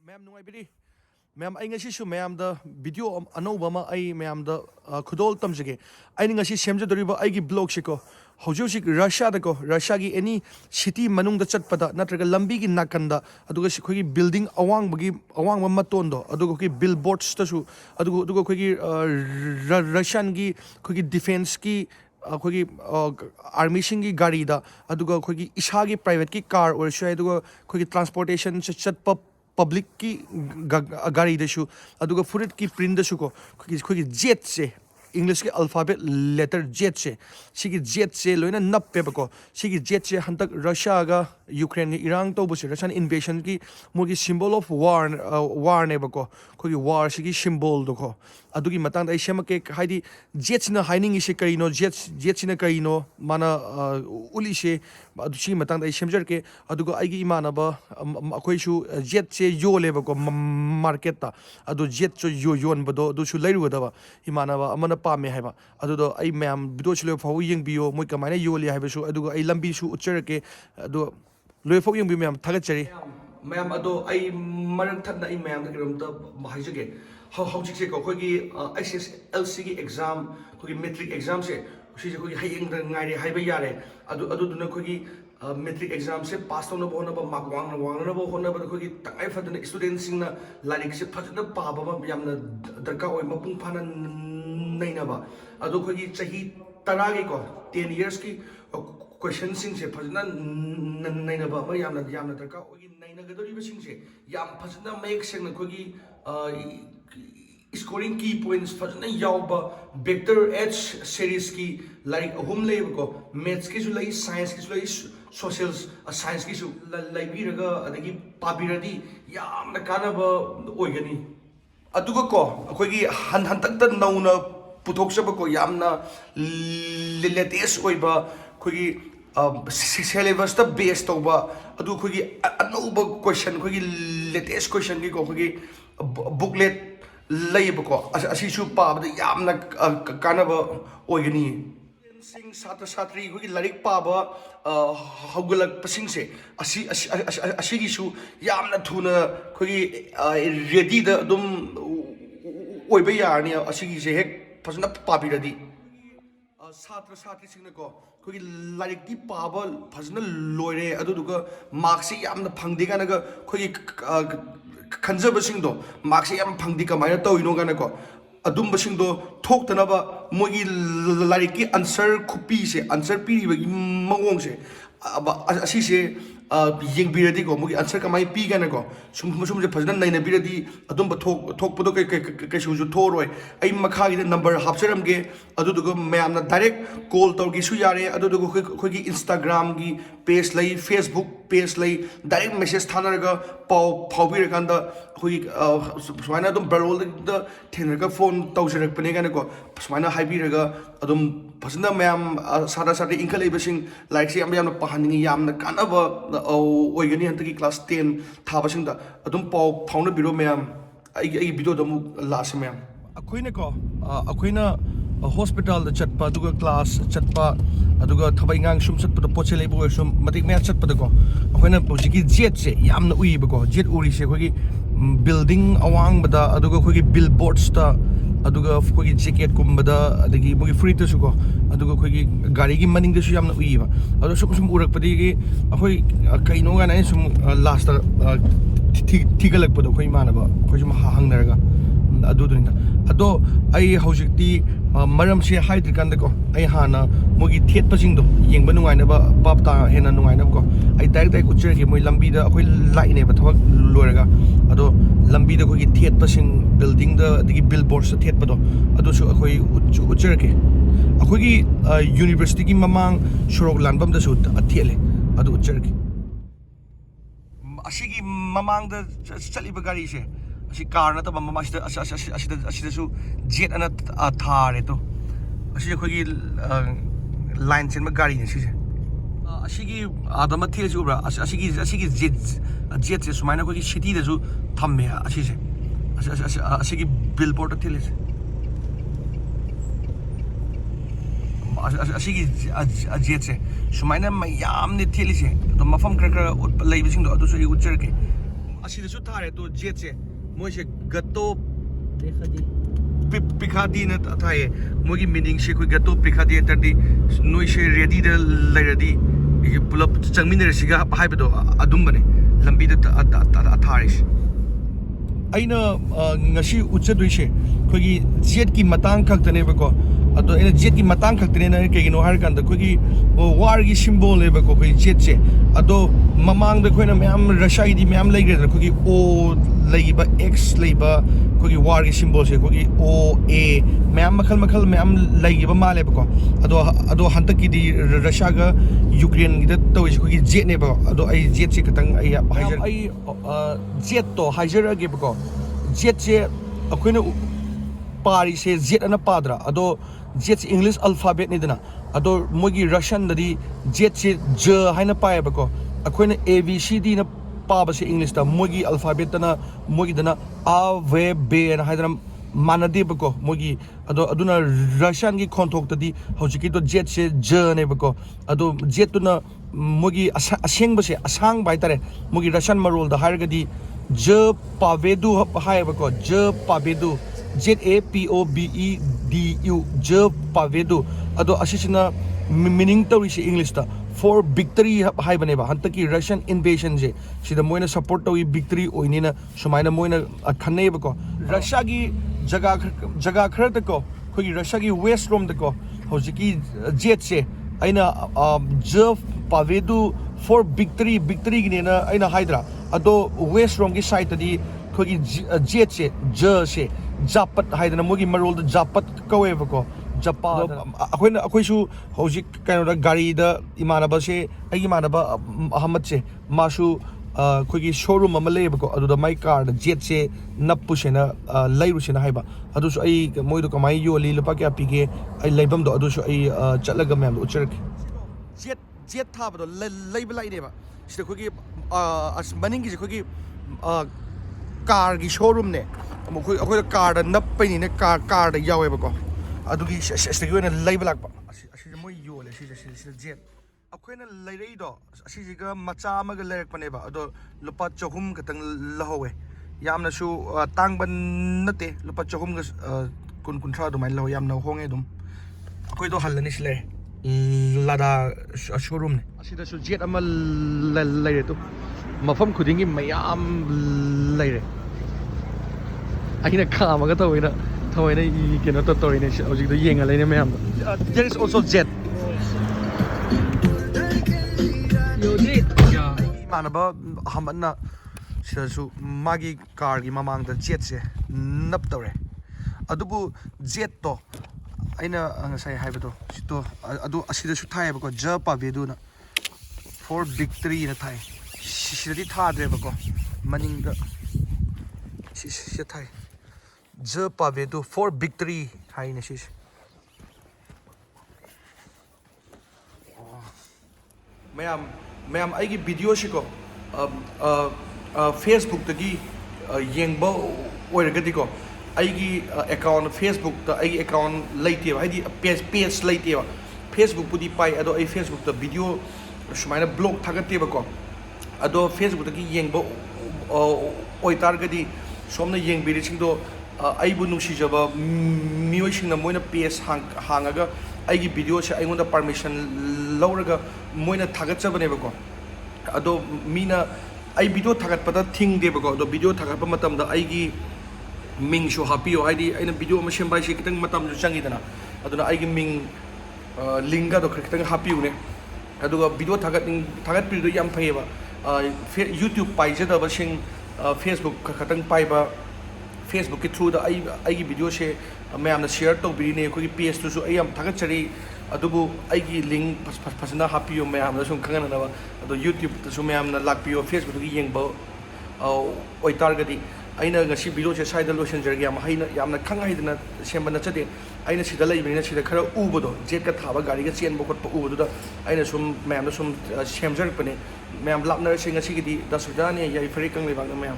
Ma'am nungaibiri. Ma'am ay ngasi su ma'am da video anova ma ay ma'am da khudol tamjage. Ay ngasi semjadoriba ay gi blog shiko. Hojosik Russia da ko Russia gi any city manung da chatpada natraga lambi gi nakanda aduga khoi building awang bagi awang ma matondo aduga khoi billboards ta su aduga khoi Russian gi khoi defense gi khoi army sing gi gari da aduga khoi isha gi private ki car or shai aduga khoi transportation chatpa public ki gari da su aduga furit ki print da su ko khoi jet se English के alphabet letter jet से सिगी jet से लोइना नप पे बको सिगी jet से हंतक Russia का Ukraine की Iran तो बुसे Russian invasion की मुगी symbol of war ने बको कोई war सिगी symbol दो को अदुगी मतंग दा इशम के हाइदी jet ना हाइनिंग इसे करिनो jet ना करिनो माना उली से अदुसी मतंग दा इशम जर के अदुगो आइगी इमाना बा कोई शु jet से यो ले बको market ता अदु jet जो योन बदो अदुसु लेरु दबा इमाना बा अमना पामे हाइबा अदुदो आई मैम वीडियो चले फाउ यंगबियो मोय कमाइना योली हाइबसु अदुगो आई लंबी सु उच्चरके अदु लोय फाउ यंगबि मैम थागचरी मैम अदो आई मरक थना आई मैम द किरम त हाइजगे हाउजिक से को खोगी SSLC की एग्जाम खोगी मैट्रिक एग्जाम से उसी से खोगी हाइयंग द ngaire हाइबा यारे अदु दुना खोगी मैट्रिक एग्जाम से पास होना होना मार्क वांगना होना खोगी तंगाई फदन स्टूडेंट सिंग ना लाइक से फजन पाबा यामना दरकार ओय मपुंग फाना नैनबा अदो खोगी चाही तरागे को 10 years की क्वेश्चन सिंग से फजना नैनबा म यामना दरकार ओगी नैनगदोरिबा सिंग से याम फजना मेक सेंग खोगी स्कोरिंग की पॉइंट्स फजना यावबा वेक्टर एच सीरीज की लाइक अहुम लेबको मैथ्स की जुलाई साइंस की जुलाई सोशल साइंस की सु लाइबिरगा अदगी पाबिरदी यामना कानबा ओइगनी अदुगा को अखोगी हंतक नौना पुथोक्सबको यामना लेटेस्ट ओइबा खोगी सिलेबस ता बेस तौबा अदु खोगी अनौबा क्वेश्चन खोगी लेटेस्ट क्वेश्चन की को खोगी बुकलेट लेबको असिसु पाबदा यामना कानबा ओइगनी सिंग सात्र सात्री खोगी लारिक पाबा हौगलक पसिंग से असिगिसु यामना थुना खोगी रेडी दा दुम ओइबा यारनी असिगी से हेक फजना पाबिरदी सात्र सात्री सिंग को खोगी लारिक दी पाबा फजना लोइरे अदुदुगा मार्क्स यामना फंगदे गानगा खोगी खंजबसिंग दो मार्क्स याम फंगदी कमायना तौइनो गानको अदुम्बसिंग दो थोक्तनबा मोगी लारिक की आंसर खुपी से आंसर पीरिबगी मंगोंग से असी से येंबिरदी को मोगी आंसर कमाई पी गानको सुम से फजना नैना बिरदी अदुम्ब थोकपदो कैसुजु थोरोय आई मखागी नंबर हापचरमगे अदुदुगो मैमना डायरेक्ट कॉल तौरगिसु यारे अदुदुगो खोगी इंस्टाग्राम की पेज लई फेसबुक पेज लई डायरेक्ट मैसेज थानरगा पाउ फाउबिरकांदा खोगी सुमाइना अदुम बरोल द थेनरगा फोन तौजरकपने गानको सुमाइना हाइबिरगा अदुम फजना मैम सादा सादा इंखलेबसिंग लाइक से यामना पहानिंग यामना कानबा ओइगनी हंतकी क्लास 10 थाबसिंग दा अदुम पाउ फाउना बिरो मैम आई वीडियो दमु लास्ट मैम अखोइना को अखोइना hospital da chatpa aduga class chatpa aduga thabai ngang sum chatpa poche leibo sum matik me chatpa da ko akoina hojiki jet se yamna uiba ko jet uri se khogi building awang bada aduga khogi billboards ta aduga khogi jacket kumbada adagi mogi free to su ko aduga khogi gari gi maning da su yamna uiba adu sum urak padi gi akoi kaino ga nai sum last thigalak pado khoi manaba khoi sum hangnaraga अदुदुनिंदा अदो आई हौजिकती मरम से हाइद्रि कांदको आई हाना मोगी थेट pushing दो येंगबा नुंगाइनबा पापता हेना नुंगाइनब को आई direct उच्चर के मोय लंबी दा अखोय लाइने बा थबक लोरगा अदो लंबी दा खोगी थेट पसिंग बिल्डिंग दा दिगी बिलबोर्ड्स थेट पदो अदो सु अखोय उच्चर के अखोगी यूनिवर्सिटी की ममांग सोरोक लानबम दा सु अथेले अदो उच्चर के असिगी ममांग दा चलीबा गाड़ी से असी कार न तब ममा असिदसु जेट अन थारे तो असी खोगी लाइन चेन गाड़ी ने सिसे असिगी आदम थिले जुब्रा असिगी जेट से सुमाइना खोगी सिटी दसु थम्मे असिसे असिगी बिलबोर्ड थिले असिगी जेट से सुमाइना मयाम ने थिले से तो मफम कर लेबिसिंग दो अदुसु उच्चर के ꯑꯁꯤꯗꯁꯨ ꯊꯥꯔꯦ ꯇꯣ ꯖꯦꯠꯁꯦ ꯃꯣꯏꯁꯦ ꯒꯠꯇꯣ Dekadi. ꯄꯤꯈꯥꯗꯤ ꯅ ꯊꯥꯏꯌꯦ ꯃꯣꯏꯒꯤ ꯃꯤꯅꯤꯡꯁꯦ ꯑꯩꯈꯣꯏ ꯒꯠꯇꯣ ꯄꯤꯈꯥꯗꯤ ꯍꯥꯏꯇꯥꯔꯗꯤ ꯅꯣꯏꯁꯦ ꯔꯦꯗꯤꯗ ꯂꯩꯔꯗꯤ ꯄꯨꯂꯞ ꯆꯪꯃꯤꯟꯅꯔꯁꯤꯒ ꯍꯥꯏꯕꯗꯣ ꯑꯗꯨꯝꯕꯅꯦ ꯂꯝꯕꯤꯗ ꯊꯥꯔꯤꯁꯦ ꯑꯩꯅ ꯉꯁꯤ ꯎꯠꯆꯗꯣꯏꯁꯦ ꯑꯩꯈꯣꯏꯒꯤ ꯖꯦꯠꯀꯤ ꯃꯇꯥꯡ ꯈꯛꯇꯅꯦꯕꯀꯣ ꯑꯗꯣ ꯑꯩꯅ ꯖꯦꯠꯀꯤ ꯃꯇꯥꯡ ꯈꯛꯇꯅꯦꯅ ꯀꯩꯒꯤꯅꯣ ꯍꯥꯏꯔꯀꯥꯟꯗ ꯑꯩꯈꯣꯏꯒꯤ ꯋꯥꯔꯒꯤ ꯁꯤꯝꯕꯣꯜꯅꯦꯕꯀꯣ ꯑꯩꯈꯣꯏ ꯖꯦꯠꯁꯦ ꯑꯗꯣ ꯃꯃꯥꯡꯗ ꯑꯩꯈꯣꯏꯅ ꯃꯌꯥꯝ ꯔꯁꯤꯌꯥꯒꯤꯗꯤ ꯃꯌꯥꯝ ꯂꯩꯈ꯭ꯔꯦꯗꯅ ꯑꯩꯈꯣꯏꯒꯤ ꯑꯣ ꯂꯩꯕ ꯑꯦꯛꯁ ꯂꯩꯕ ꯑꯩꯈꯣꯏꯒꯤ ꯋꯥꯔꯒꯤ ꯁꯤꯝꯕꯣꯜꯁꯦ ꯑꯩꯈꯣꯏꯒꯤ ꯑꯣ ꯑꯦ ꯃꯌꯥꯝ ꯃꯈꯜ ꯃꯌꯥꯝ ꯂꯩꯈꯤꯕ ꯃꯥꯜꯂꯦꯕꯀꯣ ꯑꯗꯣ ꯍꯟꯗꯛꯀꯤꯗꯤ ꯔꯁꯤꯌꯥꯒ ꯌꯨꯀ꯭ꯔꯦꯟꯒꯤꯗ ꯇꯧꯔꯤꯁꯦ ꯑꯩꯈꯣꯏꯒꯤ ꯖꯦꯠꯅꯦꯕ ꯑꯗꯣ ꯑꯩ ꯖꯦꯠꯁꯦ ꯈꯤꯇꯪ ꯑꯩ ꯍꯥꯏꯖꯔꯦ ꯑꯩ ꯖꯦꯠꯇꯣ ꯍꯥꯏꯖꯔꯛꯑꯒꯦꯕꯀꯣ ꯖꯦꯠꯁꯦ ꯑꯩꯈꯣꯏꯅ ꯄꯥꯔꯤꯁꯦ ꯖꯦꯠ ꯑꯅ ꯄꯥꯗ꯭ꯔꯥ ꯑꯗꯣ ꯖꯦꯠꯁꯦ ꯏꯪꯂꯤꯁ ꯑꯜꯐꯥꯕꯦꯠꯅꯤꯗꯅ ꯑꯗꯣ ꯃꯣꯏꯒꯤ ꯔꯁꯤꯌꯟꯗꯗꯤ ꯖꯦꯠꯁꯦ ꯖ ꯍꯥꯏꯅ ꯄꯥꯏꯌꯦꯕꯀꯣ ꯑꯩꯈꯣꯏꯅ ꯑꯦ ꯕꯤ ꯁꯤ ꯗꯤꯅ ꯄꯥꯕꯁꯦ ꯏꯪꯂꯤꯁꯇ ꯃꯣꯏꯒꯤ ꯑꯜꯐꯥꯕꯦꯠꯇꯅ ꯃꯣꯏꯒꯤꯗꯅ ꯑ ꯚꯦ ꯕꯦꯅ ꯍꯥꯏꯗꯅ ꯃꯥꯟꯅꯗꯦꯕꯀꯣ ꯃꯣꯏꯒꯤ ꯑꯗꯨꯅ ꯔꯁꯤꯌꯟꯒꯤ ꯈꯣꯟꯊꯣꯛꯇꯗꯤ ꯍꯧꯖꯤꯛꯀꯤꯗꯣ ꯖꯦꯠꯁꯦ ꯖꯅꯦꯕꯀꯣ ꯑꯗꯣ ꯖꯦꯠꯇꯨꯅ ꯃꯣꯏꯒꯤ ꯑꯁꯦꯡꯕꯁꯦ ꯑꯁꯥꯡꯕ ꯍꯥꯏꯇꯥꯔꯦ ꯃꯣꯏꯒꯤ ꯔꯁꯤꯌꯟ ꯃꯔꯣꯜꯗ ꯍꯥꯏꯔꯒꯗꯤ ꯖ ꯄꯥꯕꯦꯗꯨ ꯍꯥꯏꯌꯦꯕꯀꯣ ꯖ ꯄꯥꯕꯦꯗꯨ ZAPOBEDU ꯖ ꯄꯥꯕꯦꯗꯨ ꯑꯗꯣ ꯑꯁꯤꯁꯤꯅ ꯃꯤꯅꯤꯡ ꯇꯧꯔꯤꯁꯦ ꯏꯪꯂꯤꯁꯇ ꯐꯣꯔ ꯕꯤꯛꯇꯔꯤ ꯍꯥꯏꯕꯅꯦꯕ ꯍꯟꯗꯛꯀꯤ ꯔꯁꯤꯌꯟ ꯏꯟꯚꯦஷꯟꯁꯦ ꯁꯤꯗ ꯃꯣꯏꯅ ꯁꯞꯄꯣꯔꯠ ꯇꯧꯏ ꯕꯤꯛꯇꯔꯤ ꯑꯣꯏꯅꯤꯅ ꯁꯨꯃꯥꯏꯅ ꯃꯣꯏꯅ ꯈꯟꯅꯩꯌꯦꯕꯀꯣ ꯔꯁꯤꯌꯥꯒꯤ ꯖꯒꯥ ꯈꯔꯗꯀꯣ ꯑꯩꯈꯣꯏꯒꯤ ꯔꯁꯤꯌꯥꯒꯤ ꯋꯦꯁ ꯔꯣꯝꯗꯀꯣ ꯍꯧꯖꯤꯛꯀꯤ ꯖꯦꯠꯁꯦ ꯑꯩꯅ ꯖ ꯄꯥꯕꯦꯗꯨ ꯐꯣꯔ ꯕꯤꯛꯇꯔꯤꯒꯤꯅꯦꯅ ꯑꯩꯅ ꯍꯥꯏꯗ꯭ꯔꯥ ꯑꯗꯣ ꯋꯦꯁ ꯔꯣꯝꯒꯤ ꯁꯥꯏꯠꯇꯗꯤ ꯑꯩꯈꯣꯏꯒꯤ ꯖꯦꯠꯁꯦ ꯖꯁꯦ ꯖꯥꯄꯠ ꯍꯥꯏꯗꯅ ꯃꯣꯏꯒꯤ ꯃꯔꯣꯜꯗ ꯖꯥꯄꯠ ꯀꯧꯋꯦꯕꯀꯣ ꯖꯄꯥ ꯑꯩꯈꯣꯏꯁꯨ ꯍꯧꯖꯤꯛ ꯀꯩꯅꯣꯗ ꯒꯥꯔꯤꯗ ꯏꯃꯥꯟꯅꯕꯁꯦ ꯑꯩꯒꯤ ꯏꯃꯥꯟꯅꯕ ꯑꯍꯃꯠꯁꯦ ꯃꯥꯁꯨ ꯑꯩꯈꯣꯏꯒꯤ ꯁꯣꯔꯨꯝ ꯑꯃ ꯂꯩꯌꯦꯕꯀꯣ ꯑꯗꯨꯗ ꯃꯥꯏ ꯀꯥꯔꯗ ꯖꯦꯠꯁꯦ ꯅꯞꯄꯨꯁꯦꯅ ꯂꯩꯔꯨꯁꯦꯅ ꯍꯥꯏꯕ ꯑꯗꯨꯁꯨ ꯑꯩ ꯃꯣꯏꯗꯣ ꯀꯃꯥꯏꯅ ꯌꯣꯜꯂꯤ ꯂꯨꯄा ꯀꯌꯥ ꯄꯤꯒꯦ ꯑꯩ ꯂꯩꯐꯝꯗꯣ ꯑꯗꯨꯁꯨ ꯑꯩ ꯆꯠꯂꯒ ꯃꯌꯥꯝꯗꯣ ꯎꯠꯆꯔꯛꯀꯦ ꯖꯦꯠ ꯊꯥꯕꯗꯣ ꯂꯩꯕ ꯂꯥꯛꯏꯅꯦꯕ ꯁꯤꯗ ꯑꯩꯈꯣꯏꯒꯤ ꯃꯅꯤꯡꯒꯤꯁꯦ ꯑꯩꯈꯣꯏꯒꯤ ꯀꯥꯔꯒꯤ ꯁꯣꯔꯨꯝꯅꯦ ꯑꯩꯈꯣꯏꯗ ꯀꯥꯔꯗ ꯅꯞꯄꯩꯅꯤꯅ ꯀꯥꯔꯗ ꯌꯥꯎꯋꯦꯕꯀꯣ ꯑꯗꯨꯒꯤ ꯑꯁꯤꯗꯒꯤ ꯑꯣꯏꯅ ꯂꯩꯕ ꯂꯥꯛꯄ ꯑꯁꯤꯗ ꯃꯣꯏ ꯌꯣꯜꯂꯦ sida ꯖꯦꯠ ꯑꯩꯈꯣꯏꯅ ꯂꯩꯔꯛꯏꯗꯣ ꯑꯁꯤꯁꯤꯒ ꯃꯆꯥ ꯑꯃꯒ ꯂꯩꯔꯛꯄꯅꯦꯕ ꯑꯗꯣ ꯂꯨꯄꯥ 300 ꯈꯛꯇꯪ ꯂꯧꯍꯧꯋꯦ ꯌꯥꯝꯅꯁꯨ ꯇꯥꯡꯕ ꯅꯠꯇꯦ ꯂꯨꯄꯥ 300 ꯑꯗꯨꯃꯥꯏꯅ ꯂꯧꯍꯧꯋꯦ ꯌꯥꯝꯅ ꯍꯣꯡꯉꯦ ꯑꯗꯨꯝ ꯑꯩꯈꯣꯏꯗꯣ ꯍꯜꯂꯅꯤ ꯁꯤ ꯂꯩꯔꯦ ꯂꯥꯗꯥ ꯁꯣꯔꯨꯝꯅꯦ ꯑꯁꯤꯗꯁꯨ ꯖꯦꯠ ꯑꯃ ꯂꯩꯔꯦ ꯇꯨ ꯃꯐꯝ ꯈꯨꯗꯤꯡꯒꯤ ꯃꯌꯥꯝ ꯂꯩꯔꯦ ꯑꯩꯅ ꯈꯥꯝꯃꯒ ꯊꯑꯣꯏꯅ ꯀꯩꯅꯣ ꯇꯧꯔꯤꯅꯦ ꯍꯧꯖꯤꯛꯇꯣ ꯌꯦꯡꯉ ꯂꯩꯅꯦ ꯃꯌꯥꯝꯗꯣ there is also jet 이만하바 한번나 시다수 마기 카르기 마망다 젯세 납더래 아두부 젯도 아이나 ꯉꯁꯥꯏ 하이버도 시도 아두 아시다수 타이버고 저 파베두나 for victory 나 타이 시시디 타드레버고 마닝가 시시 타이 저 파베두 for victory 하이네 시시 ma'am आई वीडियो से को फेसबुक तगी येंगबो ओइरगदिको आई अकाउंट फेसबुक ता आई अकाउंट लेते हाइदी पेज लेते फेसबुक पुदी पाई अदो आई फेसबुक ता वीडियो सुमाइना ब्लॉग थागतेबको अदो फेसबुक तगी येंगबो ओइतारगदी सोमना येंगबिरिसिंदो आइबु नुसिजबा मियोइसिंना मोइना पेज हांगागा आइगी वीडियो से आइगोंदा परमिशन लौरगा मोइना थागतचबनेबको अदो मीना आई वीडियो थागतपदा थिंगदेबको अदो वीडियो थागतप मतमदा आइगी मिंगसु हापियो हाइदी आइना वीडियो अमा सेमबाइसे कितंग मतमजु चंगीदना अदुना आइगी मिंग लिंगा दो खितंग हापियोने अदुगा वीडियो थागतपिदो याम फैयेबा यूट्यूब पाइजदबसिंग फेसबुक खतंग पाइबा फेसबुक के थ्रू दा आई वीडियो से मैम शेयर तौबीने अखोई पेज तुसु आई याम थागतचरी अदुबु आइगी लिंक फसना हापियो मैम सुम खंगननबा अदो यूट्यूब तसु मैम लाक्पियो फेसबुक की येंगबो ओइतारगदी अइना ngasi वीडियो से साइड लोशनजरगे याम हाइना यामना खंग हाइदना सेमबा नचदे अइना सिदा लैबनिना सिदा खरा उबदो जेट का थाबा गाड़ी का चेन बखत उबदुदा अइना सुम मैम सुम सेमजरपने मैम लापनर से ngasi गिदी दसुदाने याइ फरी कंग लेबांग मैम